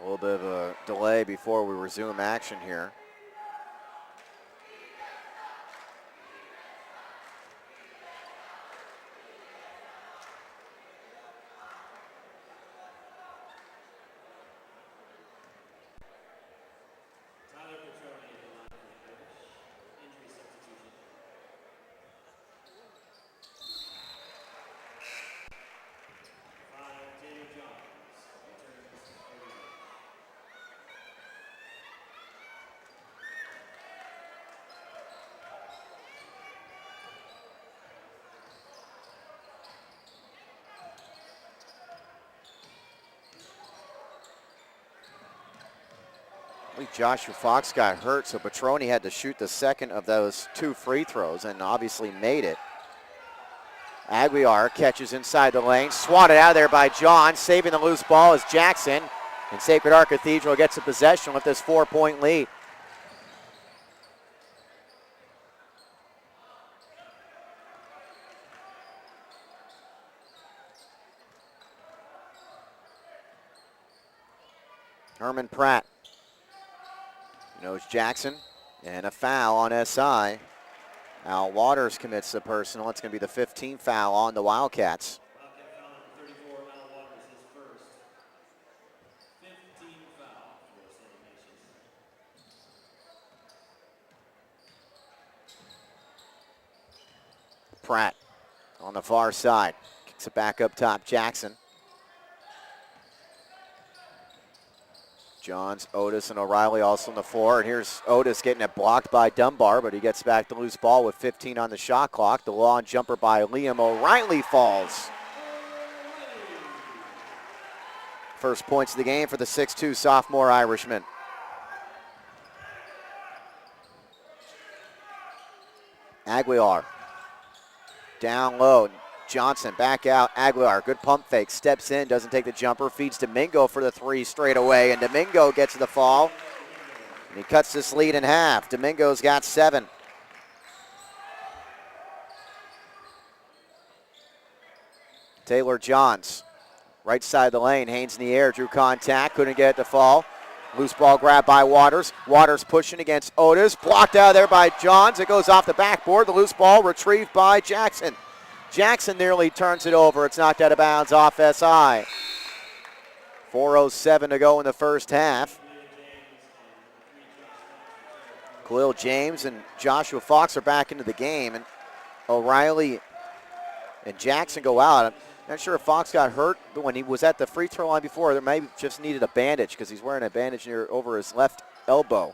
A little bit of a delay before we resume action here. I believe Joshua Fox got hurt, so Petroni had to shoot the second of those 2 free throws and obviously made it. Aguilar catches inside the lane, swatted out of there by John. Saving the loose ball is Jackson, and Sacred Heart Cathedral gets a possession with this 4-point lead. Herman Pratt knows Jackson, and a foul on SI. Al Waters commits the personal. It's going to be the 15th foul on the Wildcats. Pratt on the far side. Kicks it back up top, Jackson. Johns, Otis, and O'Reilly also on the floor. And here's Otis getting it blocked by Dunbar, but he gets back the loose ball with 15 on the shot clock. The long jumper by Liam O'Reilly falls. First points of the game for the 6'2 sophomore Irishman. Aguilar down low. Johnson back out. Aguilar, good pump fake, steps in, doesn't take the jumper, feeds Domingo for the 3 straight away, and Domingo gets the fall. And he cuts this lead in half. Domingo's got 7. Taylor Johns, right side of the lane, Haynes in the air, drew contact, couldn't get it to fall. Loose ball grab by Waters. Waters pushing against Otis, blocked out of there by Johns. It goes off the backboard. The loose ball retrieved by Jackson. Jackson nearly turns it over. It's knocked out of bounds off SI. 4:07 to go in the first half. Khalil James and Joshua Fox are back into the game, and O'Reilly and Jackson go out. I'm not sure if Fox got hurt when he was at the free throw line before. There maybe just needed a bandage because he's wearing a bandage over his left elbow.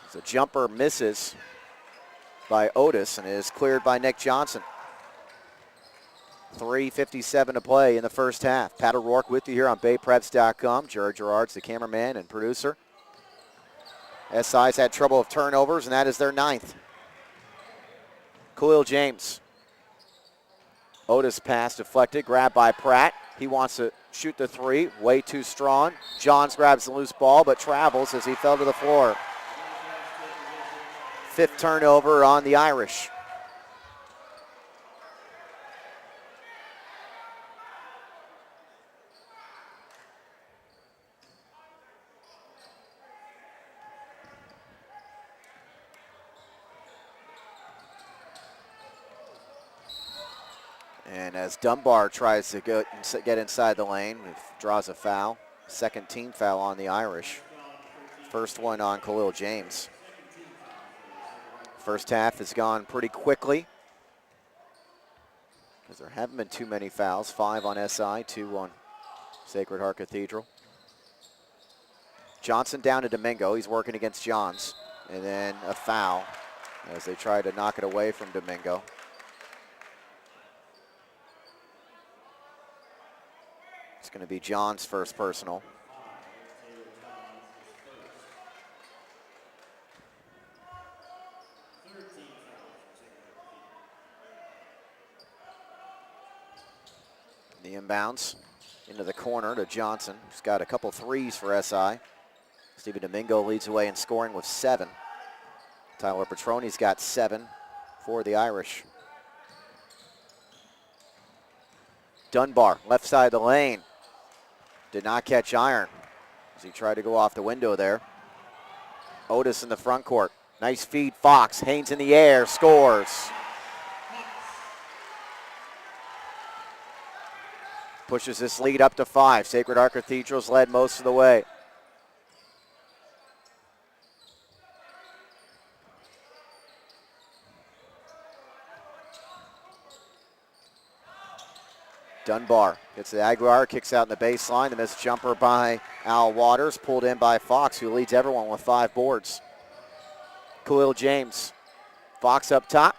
So jumper misses by Otis and is cleared by Nick Johnson. 3:57 to play in the first half. Pat O'Rourke with you here on BayPreps.com. Jared Gerard's the cameraman and producer. SI's had trouble with turnovers, and that is their 9th. Khalil James. Otis pass deflected, grabbed by Pratt. He wants to shoot the 3, way too strong. Johns grabs the loose ball, but travels as he fell to the floor. 5th turnover on the Irish. And as Dunbar tries to get inside the lane, he draws a foul. 2nd team foul on the Irish. First one on Khalil James. First half has gone pretty quickly because there haven't been too many fouls. 5 on SI, 2 on Sacred Heart Cathedral. Johnson down to Domingo. He's working against Johns. And then a foul as they try to knock it away from Domingo. It's going to be John's first personal. The inbounds into the corner to Johnson. He's got a couple 3s for SI. Stephen Domingo leads the way in scoring with 7. Tyler Petroni's got 7 for the Irish. Dunbar, left side of the lane. Did not catch iron as he tried to go off the window there. Otis in the front court. Nice feed, Fox. Haynes in the air, scores. Pushes this lead up to 5. Sacred Heart Cathedral's led most of the way. Dunbar gets the Aguilar, kicks out in the baseline. The missed jumper by Al Waters, pulled in by Fox, who leads everyone with 5 boards. Khalil James. Fox up top,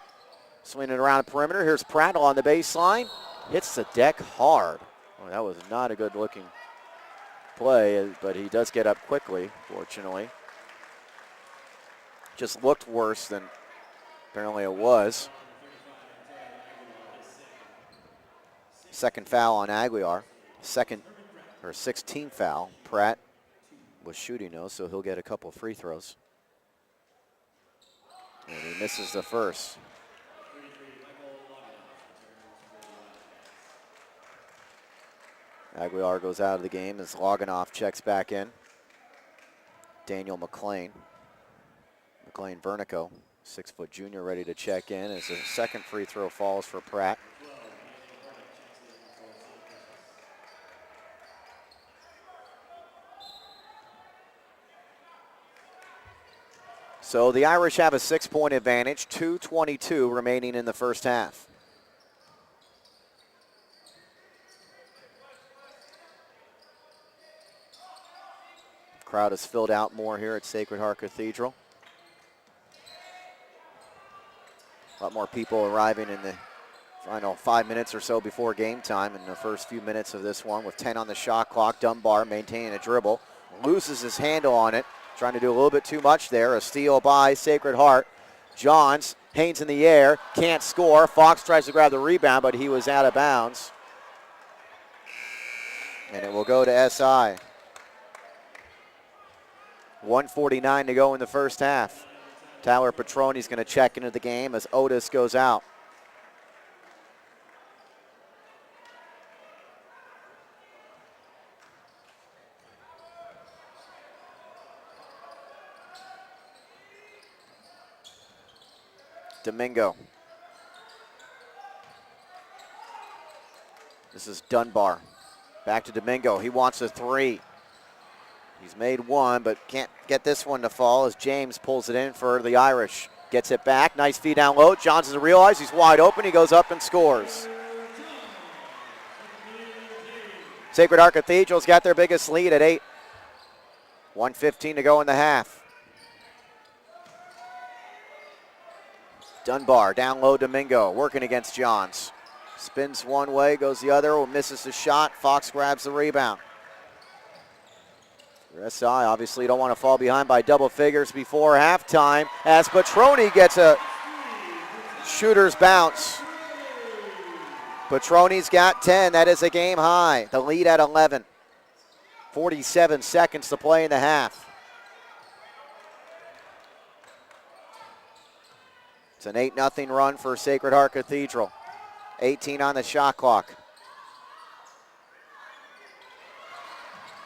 swinging it around the perimeter. Here's Prattle on the baseline. Hits the deck hard. Oh, that was not a good looking play, but he does get up quickly, fortunately. Just looked worse than apparently it was. Second foul on Aguilar. 16th foul. Pratt was shooting though, so he'll get a couple free throws. And he misses the first. Aguilar goes out of the game as Loganoff checks back in. Daniel McLean Vernico, 6-foot junior, ready to check in as the second free throw falls for Pratt. So the Irish have a 6-point advantage, 2:22 remaining in the first half. Crowd has filled out more here at Sacred Heart Cathedral. A lot more people arriving in the final 5 minutes or so before game time in the first few minutes of this one with 10 on the shot clock. Dunbar maintaining a dribble, loses his handle on it. Trying to do a little bit too much there. A steal by Sacred Heart. Johns, Haynes in the air, can't score. Fox tries to grab the rebound, but he was out of bounds. And it will go to SI. 1:49 to go in the first half. Tyler Petroni's going to check into the game as Otis goes out. Domingo. This is Dunbar. Back to Domingo. He wants a 3. He's made 1, but can't get this one to fall as James pulls it in for the Irish. Gets it back. Nice feed down low. Johnson realizes he's wide open. He goes up and scores. Sacred Heart Cathedral's got their biggest lead at 8. 1:15 to go in the half. Dunbar, down low, Domingo, working against Johns. Spins one way, goes the other, misses the shot. Fox grabs the rebound. For SI, obviously don't want to fall behind by double figures before halftime as Petroni gets a shooter's bounce. Petroni's got 10. That is a game high. The lead at 11. 47 seconds to play in the half. It's an 8-0 run for Sacred Heart Cathedral. 18 on the shot clock.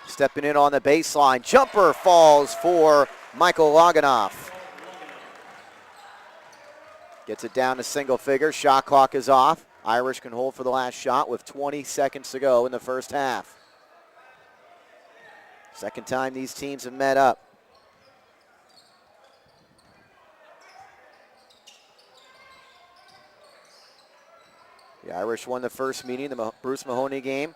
Stepping in on the baseline. Jumper falls for Michael Loganoff. Gets it down to single figures. Shot clock is off. Irish can hold for the last shot with 20 seconds to go in the first half. Second time these teams have met up. The Irish won the first meeting, the Bruce Mahoney game.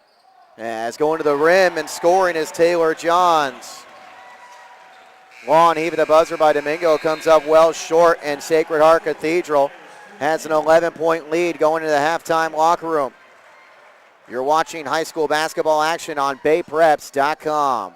As going to the rim and scoring is Taylor Johns. Long heave at the buzzer by Domingo comes up well short, and Sacred Heart Cathedral has an 11-point lead going into the halftime locker room. You're watching high school basketball action on BayPreps.com.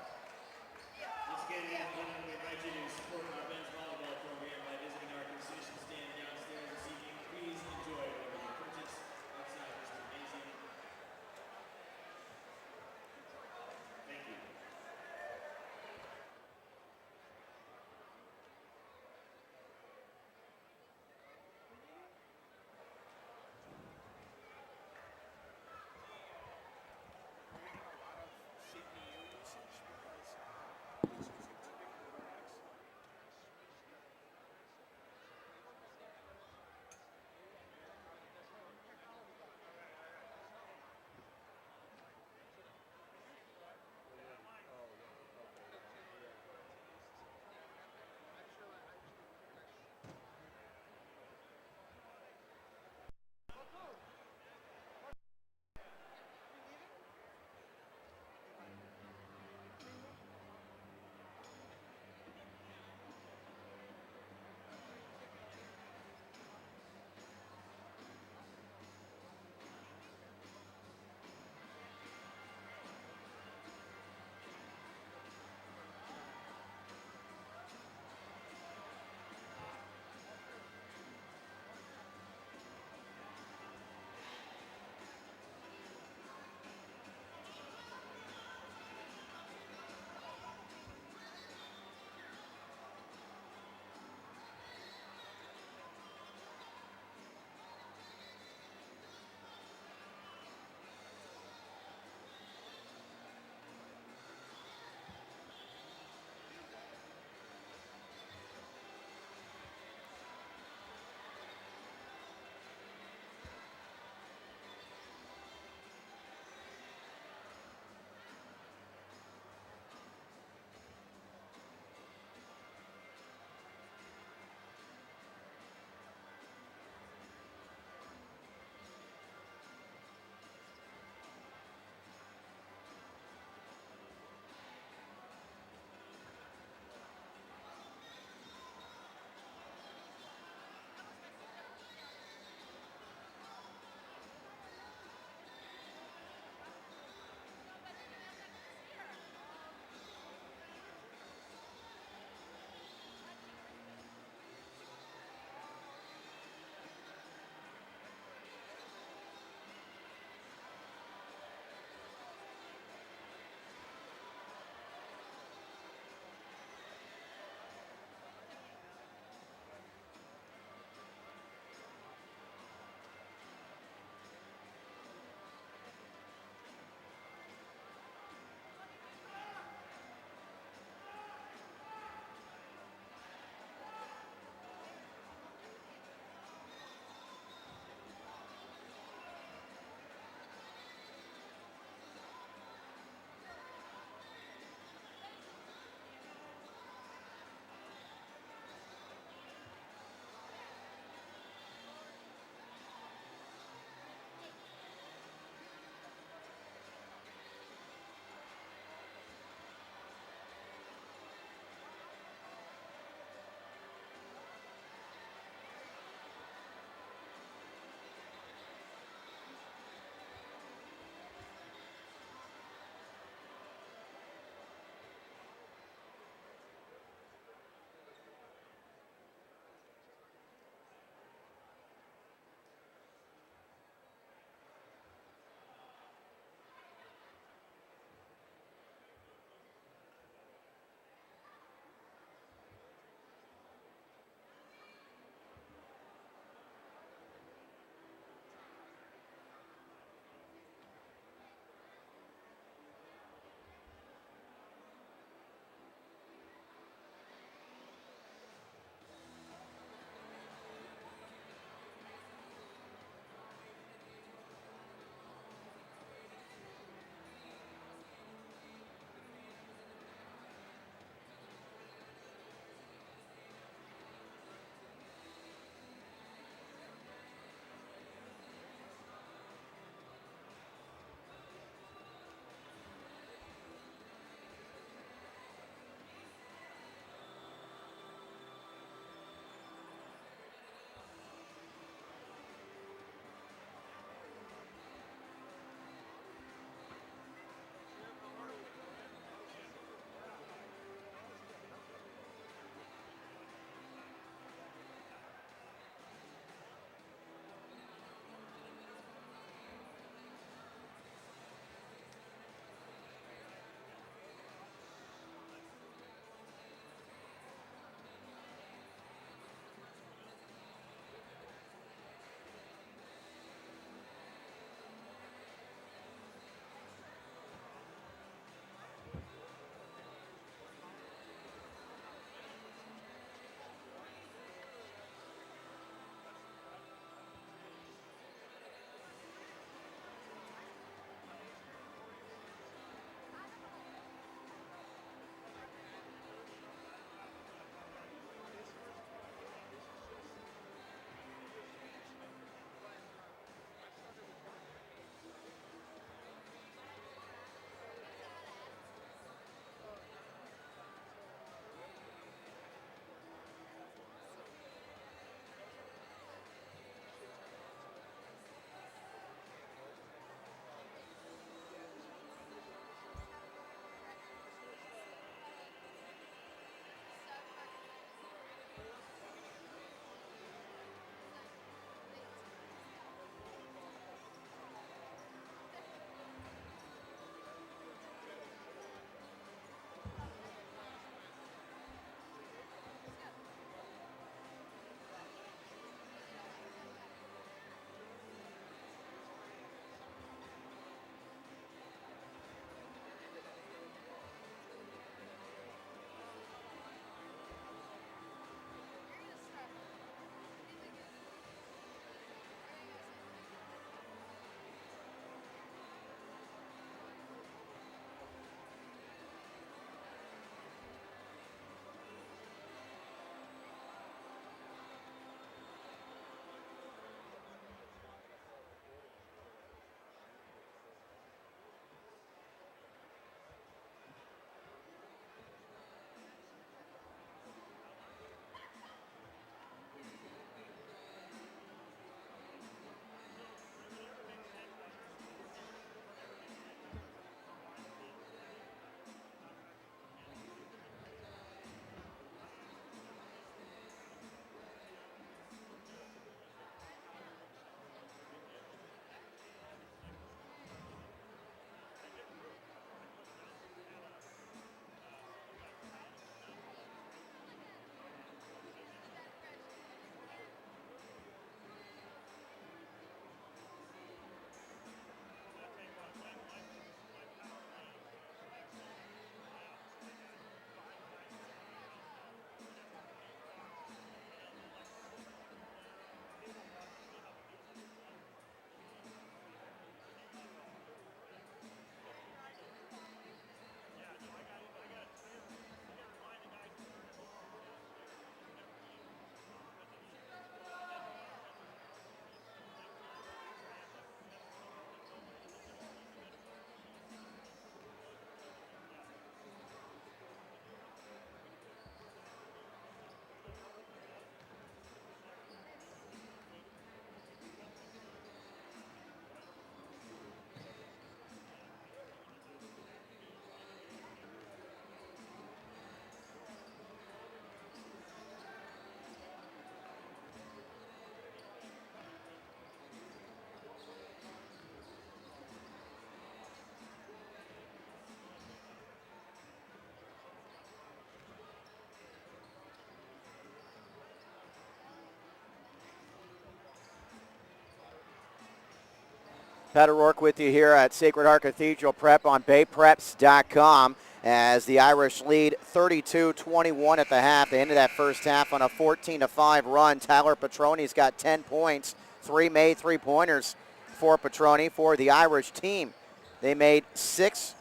Pat O'Rourke with you here at Sacred Heart Cathedral Prep on BayPreps.com as the Irish lead 32-21 at the half. They ended that first half on a 14-5 run. Tyler Petroni's got 10 points, 3 made three-pointers for Petroni for the Irish team. They made 5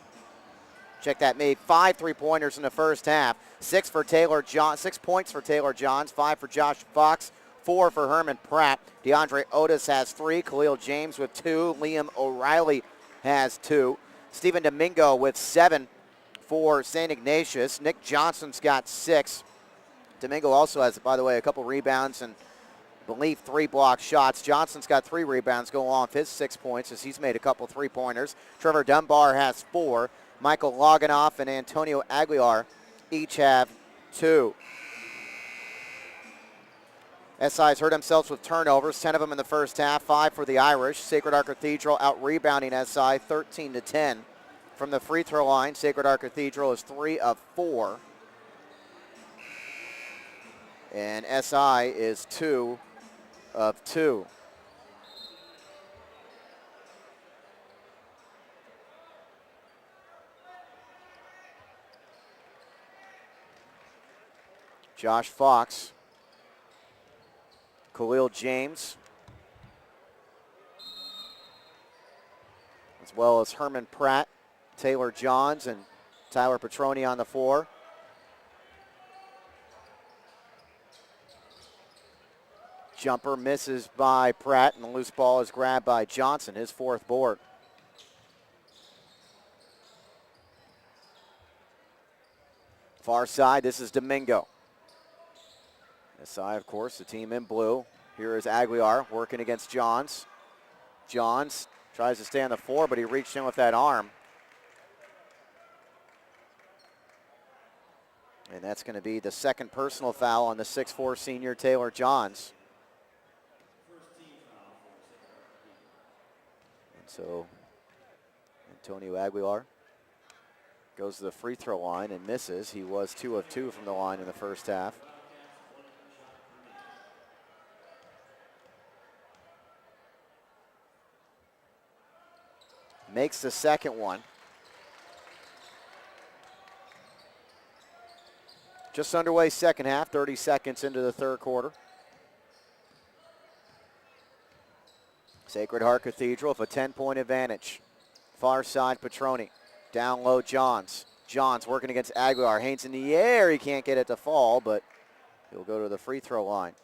three-pointers in the first half. 6 points for Taylor Johns, 5 for Josh Fox, 4 for Herman Pratt. DeAndre Otis has 3. Khalil James with 2. Liam O'Reilly has 2. Stephen Domingo with 7 for St. Ignatius. Nick Johnson's got 6. Domingo also has, by the way, a couple rebounds and I believe 3 blocked shots. Johnson's got 3 rebounds go along with his 6 points as he's made a couple three-pointers. Trevor Dunbar has 4. Michael Loganoff and Antonio Aguilar each have 2. SI's hurt themselves with turnovers, 10 of them in the first half, 5 for the Irish. Sacred Heart Cathedral out-rebounding SI 13-10. From the free throw line, Sacred Heart Cathedral is 3 of 4. And SI is 2 of 2. Josh Fox, Khalil James, as well as Herman Pratt, Taylor Johns, and Tyler Petroni on the floor. Jumper misses by Pratt, and the loose ball is grabbed by Johnson, his 4th board. Far side, this is Domingo. SI, of course, the team in blue. Here is Aguilar working against Johns. Johns tries to stay on the floor, but he reached in with that arm. And that's going to be the 2nd personal foul on the 6'4 senior Taylor Johns. And so Antonio Aguilar goes to the free throw line and misses. He was 2 of 2 from the line in the first half. Makes the 2nd one. Just underway second half, 30 seconds into the 3rd quarter. Sacred Heart Cathedral with a 10-point advantage. Far side, Petroni. Down low, Johns. Johns working against Aguilar. Haynes in the air. He can't get it to fall, but he'll go to the free throw line.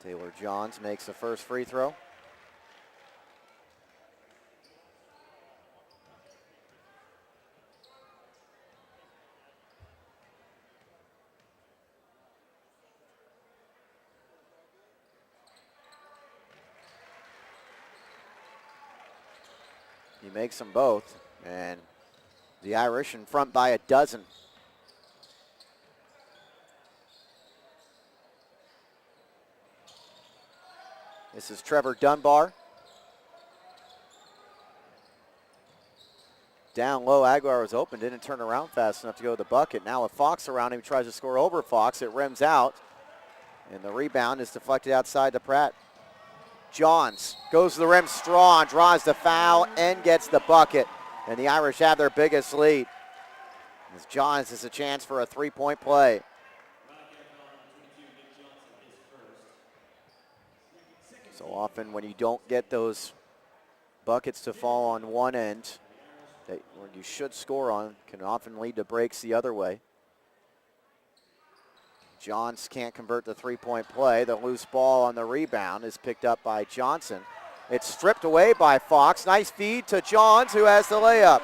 Taylor Johns makes the first free throw. He makes them both, and the Irish in front by a dozen. This is Trevor Dunbar. Down low, Aguilar was open, didn't turn around fast enough to go to the bucket. Now with Fox around him, he tries to score over Fox. It rims out, and the rebound is deflected outside to Pratt. Johns goes to the rim strong, draws the foul, and gets the bucket. And the Irish have their biggest lead. As Johns has a chance for a 3-point play. So often when you don't get those buckets to fall on one end, that where you should score on, can often lead to breaks the other way. Johns can't convert the 3-point play. The loose ball on the rebound is picked up by Johnson. It's stripped away by Fox. Nice feed to Johns, who has the layup.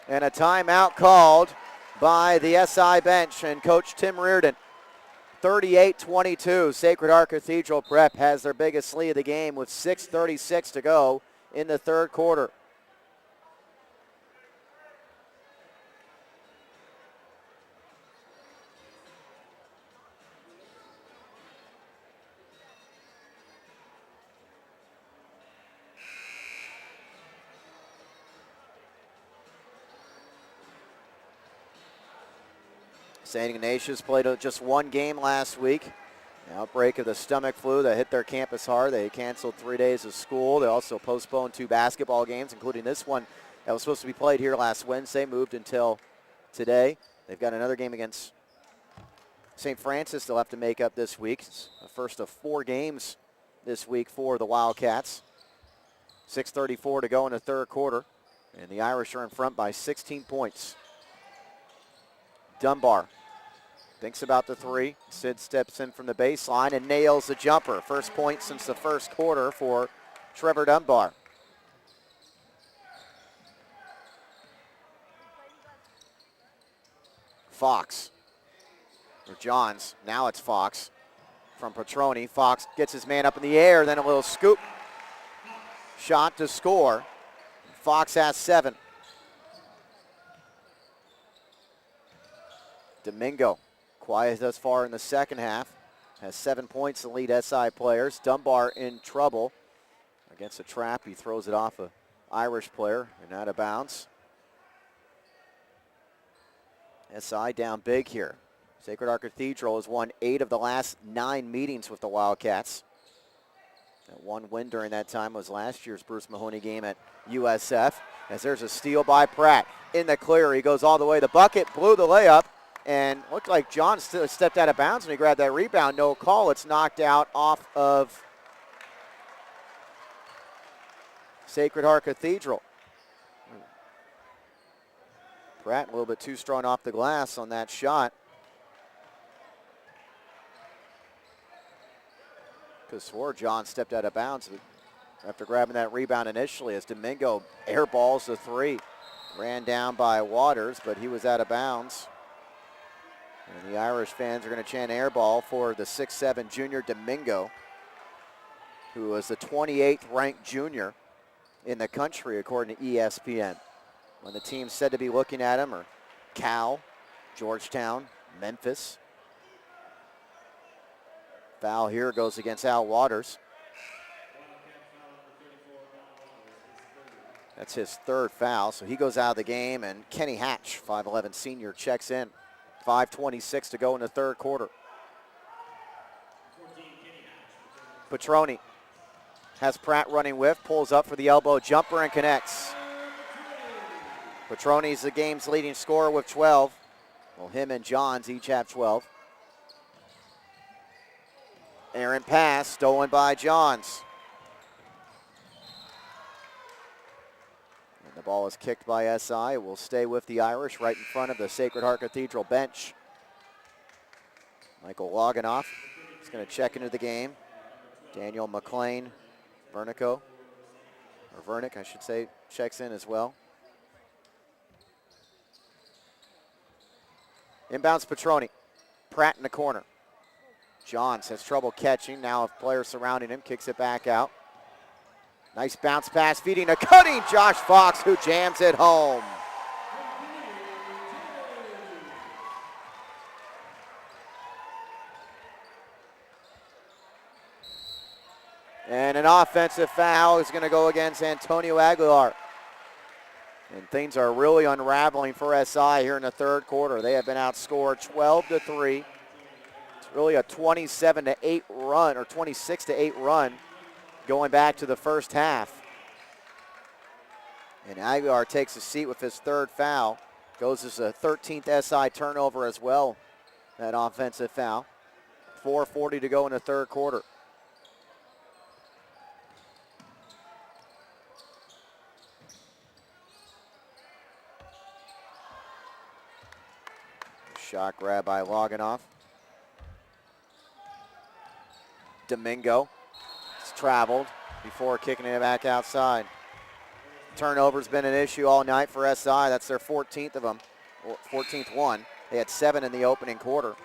And a timeout called by the SI bench and Coach Tim Reardon. 38-22, Sacred Heart Cathedral Prep has their biggest lead of the game with 6:36 to go in the 3rd quarter. St. Ignatius played just one game last week. An outbreak of the stomach flu that hit their campus hard. They canceled 3 days of school. They also postponed 2 basketball games, including this one that was supposed to be played here last Wednesday, moved until today. They've got another game against St. Francis they'll have to make up this week. It's the first of 4 games this week for the Wildcats. 6:34 to go in the third quarter, and the Irish are in front by 16 points. Dunbar thinks about the 3. Sid steps in from the baseline and nails the jumper. First point since the first quarter for Trevor Dunbar. Fox, or Johns, now it's Fox from Petroni. Fox gets his man up in the air, then a little scoop shot to score. Fox has 7. Domingo, quiet thus far in the second half, has 7 points to lead SI players. Dunbar in trouble against a trap. He throws it off an Irish player and out of bounds. SI down big here. Sacred Heart Cathedral has won 8 of the last 9 meetings with the Wildcats. That one win during that time was last year's Bruce Mahoney game at USF. As there's a steal by Pratt. In the clear, he goes all the way. The bucket blew the layup, and looked like John stepped out of bounds when he grabbed that rebound. No call. It's knocked out off of Sacred Heart Cathedral. Pratt a little bit too strong off the glass on that shot. Because swore John stepped out of bounds after grabbing that rebound initially as Domingo airballs the 3. Ran down by Waters, but he was out of bounds. And the Irish fans are going to chant airball for the 6'7" junior Domingo, who was the 28th ranked junior in the country according to ESPN. When the teams said to be looking at him are Cal, Georgetown, Memphis. Foul here goes against Al Waters. That's his 3rd foul, so he goes out of the game, and Kenny Hatch, 5'11" senior, checks in. 5:26 to go in the third quarter. Petroni has Pratt running with, pulls up for the elbow jumper and connects. Petroni's the game's leading scorer with 12. Well, him and Johns each have 12. Errant pass stolen by Johns. And the ball is kicked by SI. It will stay with the Irish right in front of the Sacred Heart Cathedral bench. Michael Loganoff is going to check into the game. Daniel McLean, Vernick, I should say, checks in as well. Inbounds Petroni. Pratt in the corner. Johns has trouble catching. Now a player surrounding him kicks it back out. Nice bounce pass feeding a cutting Josh Fox, who jams it home. And an offensive foul is going to go against Antonio Aguilar. And things are really unraveling for SI here in the third quarter. They have been outscored 12-3. It's really a 27-8 run, or 26-8 run going back to the first half. And Aguilar takes a seat with his 3rd foul. Goes as a 13th SI turnover as well, that offensive foul. 4:40 to go in the third quarter. Shot grab by Loganoff. Domingo has traveled before kicking it back outside. Turnover's been an issue all night for SI. That's their 14th of them, 14th one. They had 7 in the opening quarter.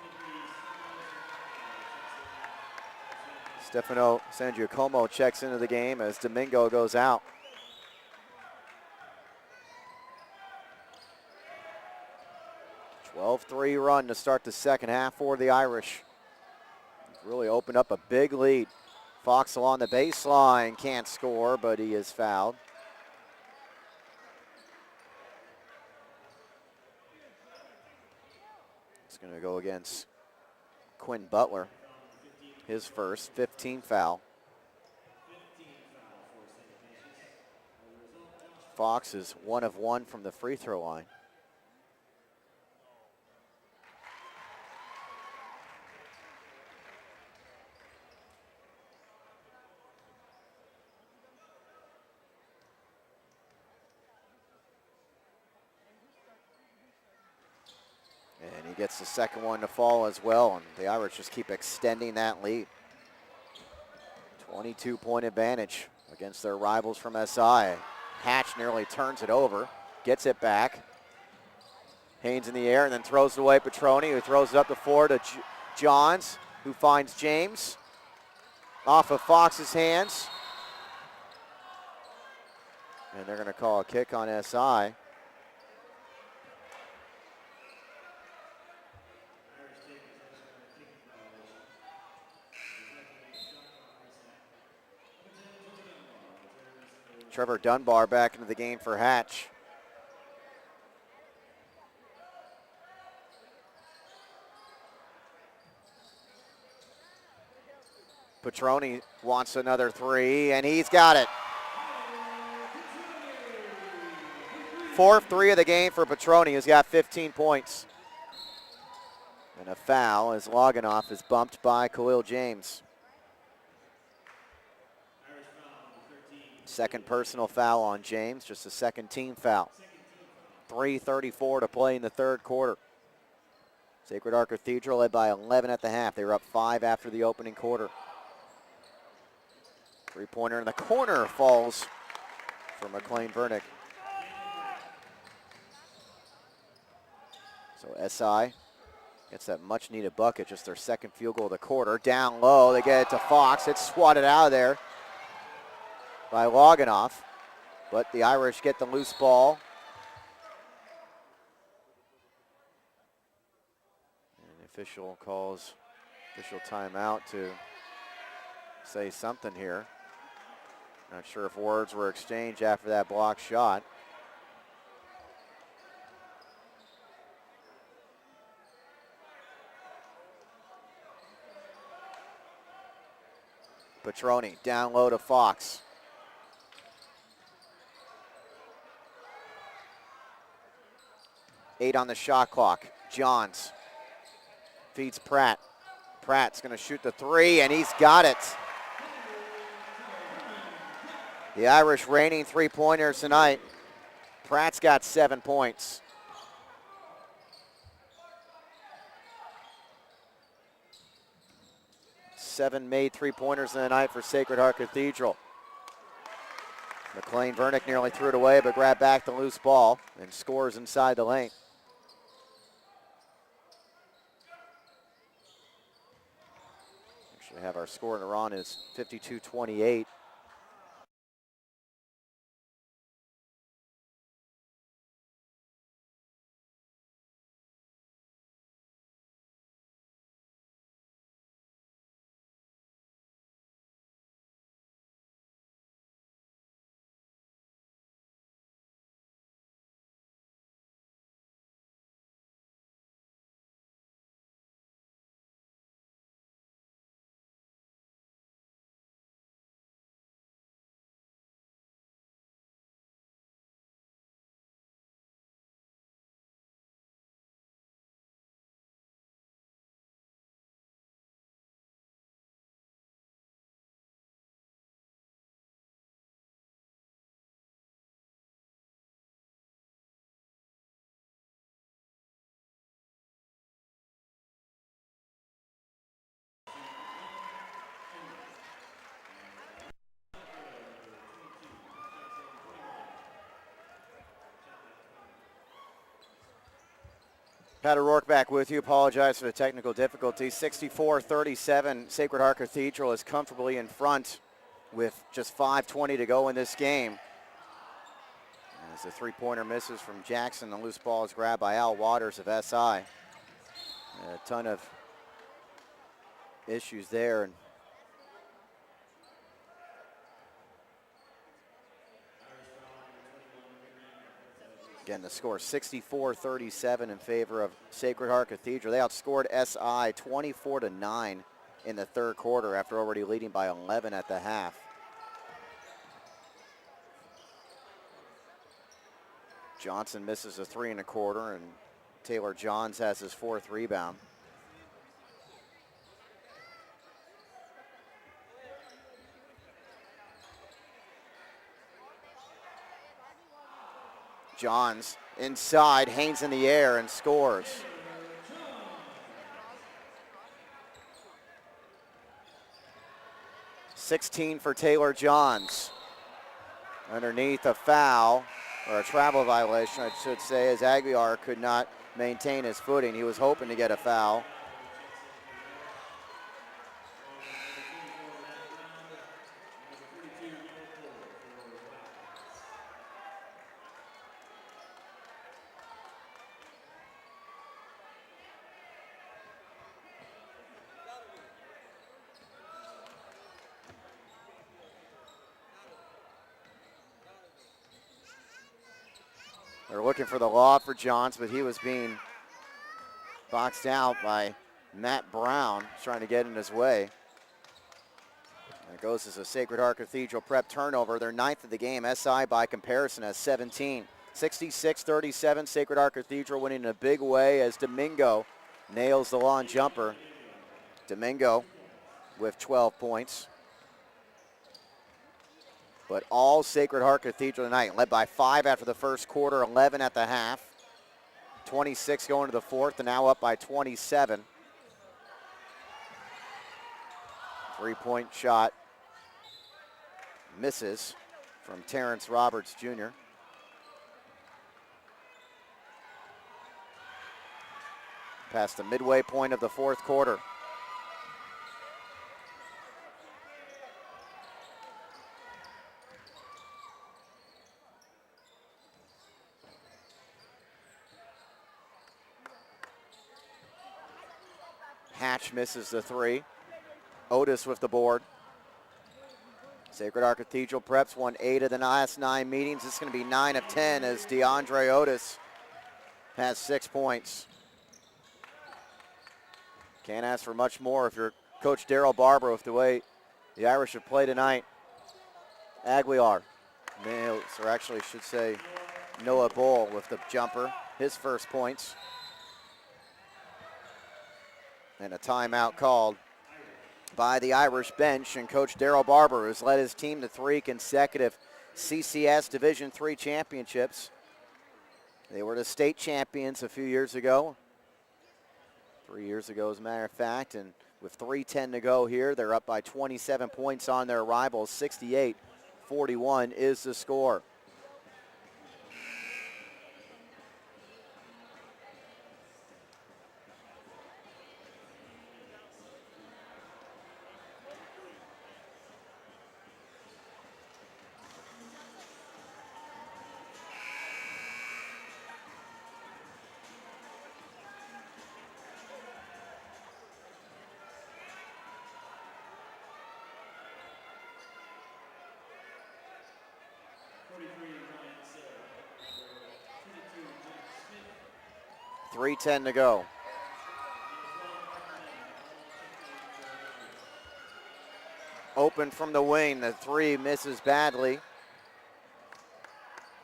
Stefano Sangiacomo checks into the game as Domingo goes out. 12-3 run to start the second half for the Irish. Really opened up a big lead. Fox along the baseline, can't score, but he is fouled. It's going to go against Quinn Butler. His first, 15 foul. Fox is 1 of 1 from the free throw line. And he gets the second one to fall as well, and the Irish just keep extending that lead. 22-point advantage against their rivals from SI. Hatch nearly turns it over, gets it back. Haynes in the air and then throws it away. Petroni, who throws it up the floor to Johns, who finds James. Off of Fox's hands. And they're going to call a kick on SI. Trevor Dunbar back into the game for Hatch. Petroni wants another three, and he's got it. Fourth three of the game for Petroni, who's got 15 points. And a foul as Loganoff is bumped by Khalil James. Second personal foul on James, just a second team foul. 3:34 to play in the third quarter. Sacred Heart Cathedral led by 11 at the half. They were up 5 after the opening quarter. Three-pointer in the corner falls for McLean Vernick. So SI gets that much-needed bucket, just their second field goal of the quarter. Down low, they get it to Fox. It's swatted out of there by Loganoff, but the Irish get the loose ball. And the official calls official timeout to say something here. Not sure if words were exchanged after that block shot. Petroni down low to Fox. Eight on the shot clock. Johns feeds Pratt. Pratt's going to shoot the three, and he's got it. The Irish reigning three-pointers tonight. Pratt's got 7 points. Seven made three-pointers in the night for Sacred Heart Cathedral. McLean Vernick nearly threw it away, but grabbed back the loose ball and scores inside the lane. Actually have our score in Iran is 52-28. Pat O'Rourke back with you. Apologize for the technical difficulties. 64-37, Sacred Heart Cathedral is comfortably in front with just 5:20 to go in this game. As the three-pointer misses from Jackson, the loose ball is grabbed by Al Waters of SI. A ton of issues there. Again, the score 64-37 in favor of Sacred Heart Cathedral. They outscored SI 24-9 in the third quarter after already leading by 11 at the half. Johnson misses a 3 1/4, and Taylor Johns has his 4th rebound. Johns inside, hangs in the air and scores. .16 for Taylor Johns. Underneath a foul, or a travel violation, I should say, as Aguilar could not maintain his footing. He was hoping to get a foul. They're looking for the lob for Johns, but he was being boxed out by Matt Brown, trying to get in his way. There goes as a Sacred Heart Cathedral prep turnover. Their 9th of the game. SI by comparison has 17. 66-37, Sacred Heart Cathedral winning in a big way as Domingo nails the long jumper. Domingo with 12 points. But all Sacred Heart Cathedral tonight, led by 5 after the first quarter, 11 at the half. 26 going to the fourth, and now up by 27. Three-point shot misses from Terrence Roberts Jr. Past the midway point of the fourth quarter. Hatch misses the 3. Otis with the board. Sacred Heart Cathedral Preps won 8 of the last 9 meetings. This is going to be 9 of 10 as DeAndre Otis has 6 points. Can't ask for much more if you're Coach Daryl Barber with the way the Irish have played tonight. Aguilar nails, or actually should say Noah Bull with the jumper, his first points. And a timeout called by the Irish bench, and Coach Daryl Barber has led his team to 3 consecutive CCS Division III championships. They were the state champions a few years ago. 3 years ago, as a matter of fact, and with 3:10 to go here, they're up by 27 points on their rivals. 68-41 is the score. .310 to go. Open from the wing, the 3 misses badly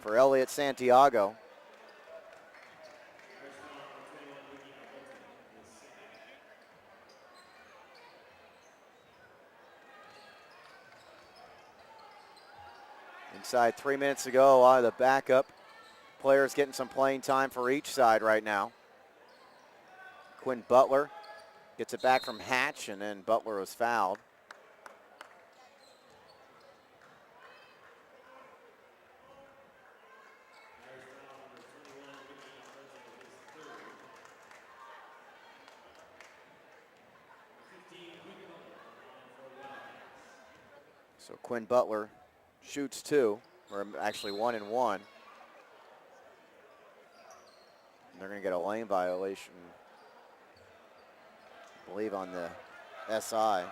for Elliot Santiago. Inside 3 minutes to go, a lot of the backup players getting some playing time for each side right now. Quinn Butler gets it back from Hatch, and then Butler was fouled. So Quinn Butler shoots 2, or actually 1 and 1. And they're going to get a lane violation, I believe, on the SI.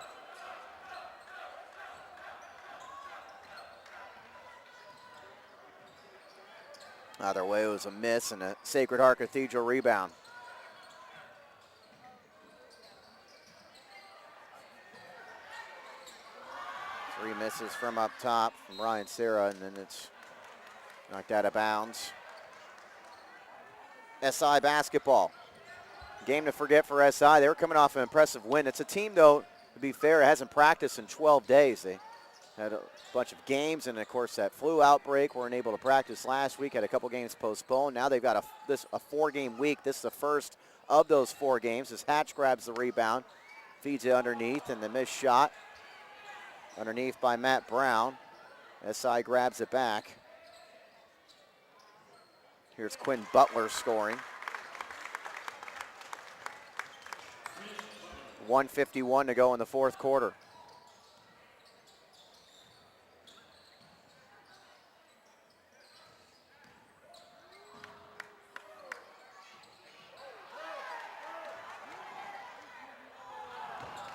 Either way, it was a miss and a Sacred Heart Cathedral rebound. Three misses from up top from Ryan Serra, and then it's knocked out of bounds. SI basketball. Game to forget for SI. They were coming off an impressive win. It's a team, though, to be fair, it hasn't practiced in 12 days. They had a bunch of games, and of course that flu outbreak. Weren't able to practice last week. Had a couple games postponed. Now they've got a 4-game week. This is the first of those 4 games. As Hatch grabs the rebound, feeds it underneath, and the missed shot underneath by Matt Brown. SI grabs it back. Here's Quinn Butler scoring. 1:51 to go in the fourth quarter.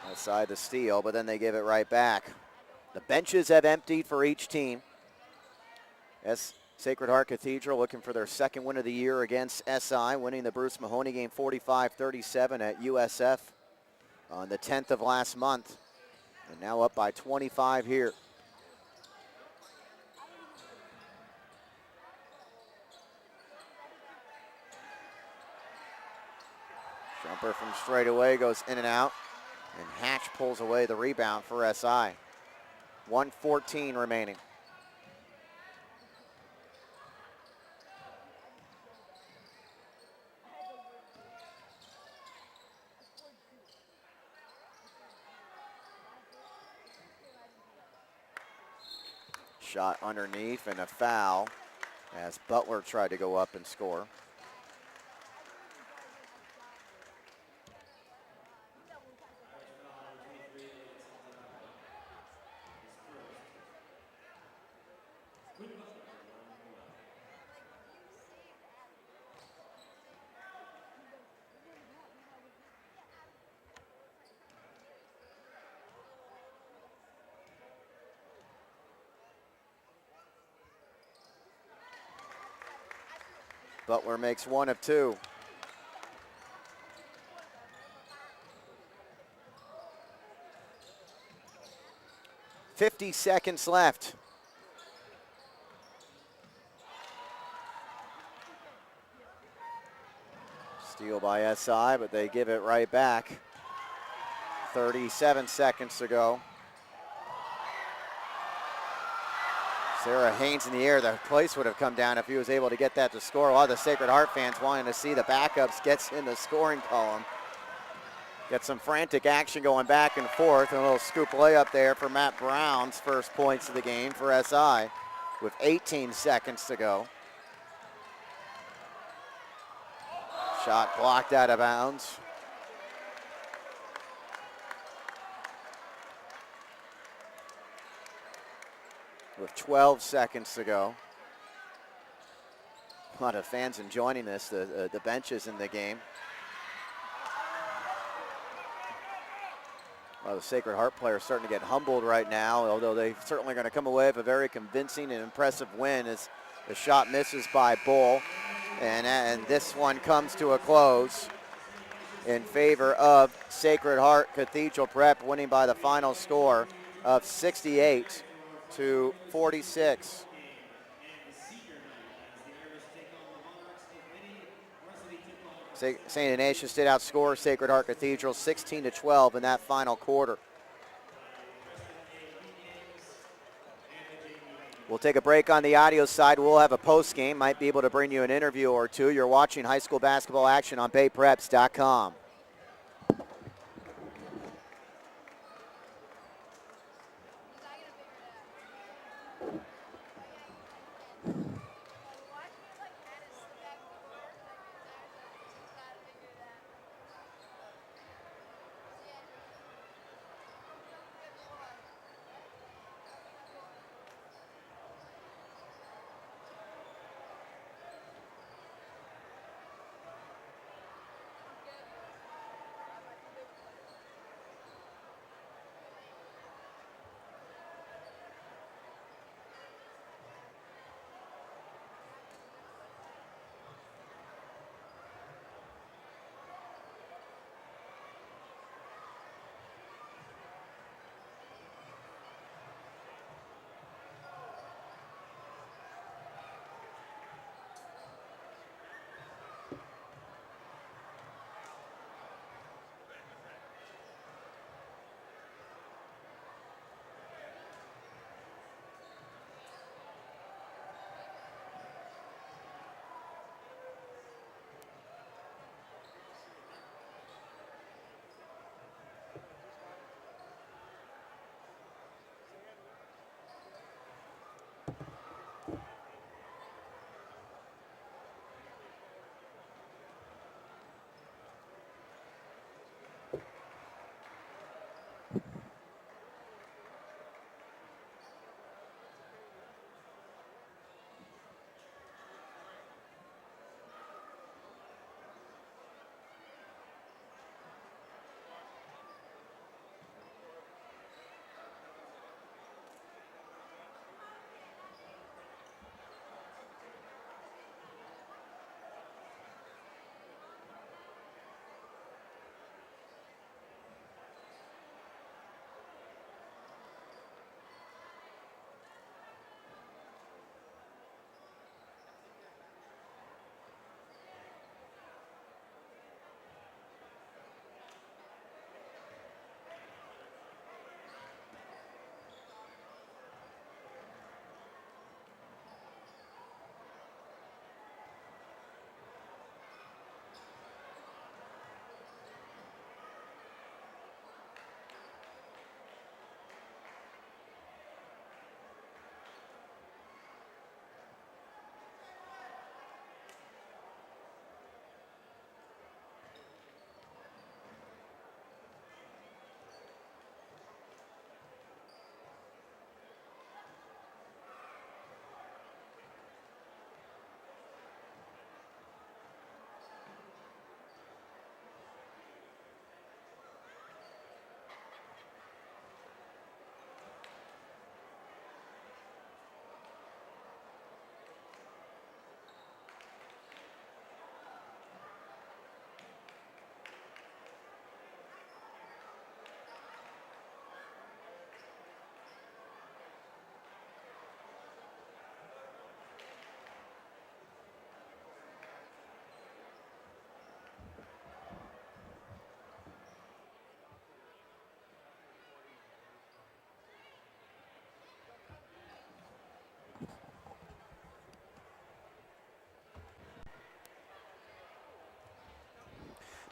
Outside the steal, but then they give it right back. The benches have emptied for each team. Sacred Heart Cathedral looking for their second win of the year against SI, winning the Bruce Mahoney game 45-37 at USF on the 10th of last month. And now up by 25 here. Jumper from straight away goes in and out. And Hatch pulls away the rebound for SI. 1:14 remaining. Shot underneath and a foul as Butler tried to go up and score. Butler makes one of two. $50 left. Steal by SI, but they give it right back. 37 seconds to go. Sarah Haynes in the air. The place would have come down if he was able to get that to score. A lot of the Sacred Heart fans wanting to see the backups gets in the scoring column. Get some frantic action going back and forth. And a little scoop layup there for Matt Brown's first points of the game for SI with 18 seconds to go. Shot blocked out of bounds. With 12 seconds to go. A lot of fans enjoying this, the benches in the game. Well, the Sacred Heart players starting to get humbled right now, although they're certainly going to come away with a very convincing and impressive win as the shot misses by Bull. And this one comes to a close in favor of Sacred Heart Cathedral Prep, winning by the final score of 68-46. St. Ignatius did outscore Sacred Heart Cathedral 16-12 in that final quarter. We'll take a break on the audio side. We'll have a post game. Might be able to bring you an interview or two. You're watching high school basketball action on BayPreps.com.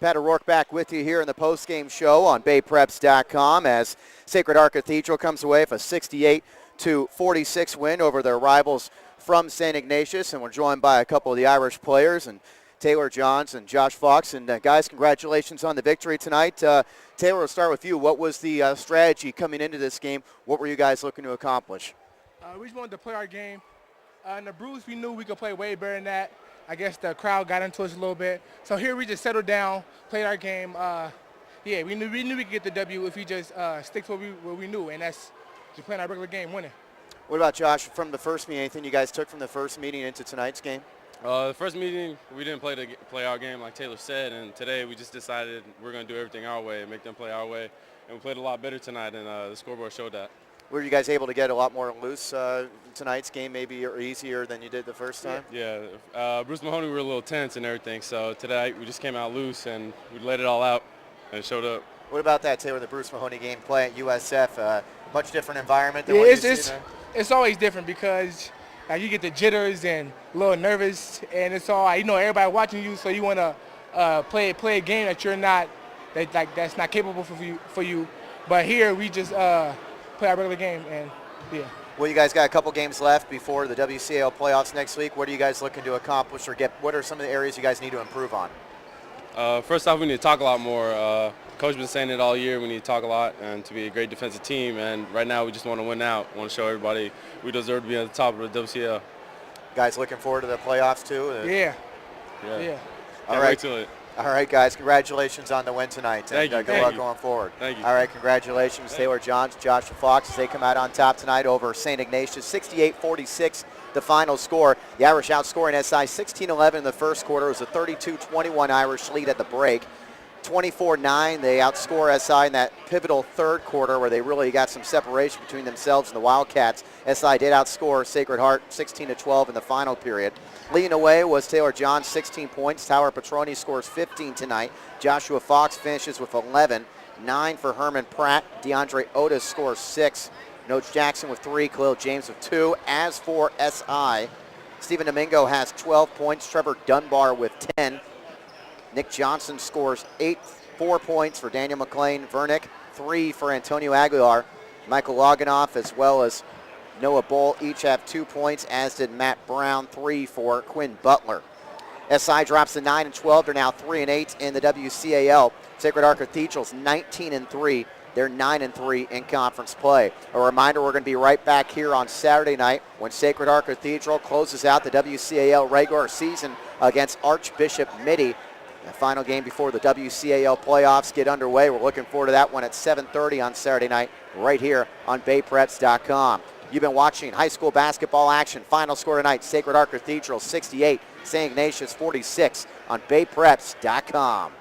Pat O'Rourke back with you here in the post-game show on BayPreps.com as Sacred Heart Cathedral comes away with a 68-46 win over their rivals from St. Ignatius. And we're joined by a couple of the Irish players, and Taylor Johns and Josh Fox. And guys, congratulations on the victory tonight. Taylor, we'll start with you. What was the strategy coming into this game? What were you guys looking to accomplish? We just wanted to play our game. In the Bruce, we knew we could play way better than that. I guess the crowd got into us a little bit. So here we just settled down, played our game. We knew we could get the W if we just stick to what we knew, and that's just playing our regular game, winning. What about Josh from the first meeting? Anything you guys took from the first meeting into tonight's game? The first meeting, we didn't play our game like Taylor said, and today we just decided we're going to do everything our way and make them play our way, and we played a lot better tonight, and the scoreboard showed that. Were you guys able to get a lot more loose tonight's game, maybe, or easier than you did the first time? Yeah. Bruce Mahoney, we were a little tense and everything, so today we just came out loose and we let it all out and it showed up. What about that, Taylor, the Bruce Mahoney game play at USF? Much different environment than what you've seen there? It's always different because you get the jitters and a little nervous, and it's all, everybody watching you, so you want to play a game that you're not, that's not capable for you. But here we just play our regular game, and yeah. Well, you guys got a couple games left before the WCAL playoffs next week. What are you guys looking to accomplish or get? What are some of the areas you guys need to improve on? First off, we need to talk a lot more. Coach has been saying it all year. We need to talk a lot and to be a great defensive team. And right now, we just want to win out. We want to show everybody we deserve to be at the top of the WCAL. Guys, looking forward to the playoffs too. Yeah. All right. All right, guys. Congratulations on the win tonight. Thank you. Good luck going forward. Thank you. All right. Congratulations, Taylor Johns, Joshua Fox, as they come out on top tonight over St. Ignatius, 68-46. The final score. The Irish outscoring SI 16-11 in the first quarter. It was a 32-21 Irish lead at the break. 24-9, they outscore SI in that pivotal third quarter where they really got some separation between themselves and the Wildcats. SI did outscore Sacred Heart 16-12 in the final period. Leading away was Taylor Johns, 16 points. Tower Petroni scores 15 tonight. Joshua Fox finishes with 11. 9 for Herman Pratt. DeAndre Otis scores 6. Noach Jackson with 3. Khalil James with 2. As for SI, Stephen Domingo has 12 points. Trevor Dunbar with 10. Nick Johnson scores 4 points for Daniel McLean. Vernick, 3 for Antonio Aguilar. Michael Loganoff as well as Noah Bull each have 2 points, as did Matt Brown, 3 for Quinn Butler. SI drops to 9-12. They're now 3-8 in the WCAL. Sacred Heart Cathedral's 19-3. They're 9-3 in conference play. A reminder, we're going to be right back here on Saturday night when Sacred Heart Cathedral closes out the WCAL regular season against Archbishop Mitty. The final game before the WCAL playoffs get underway. We're looking forward to that one at 7:30 on Saturday night right here on BayPreps.com. You've been watching high school basketball action. Final score tonight, Sacred Heart Cathedral 68, St. Ignatius 46 on BayPreps.com.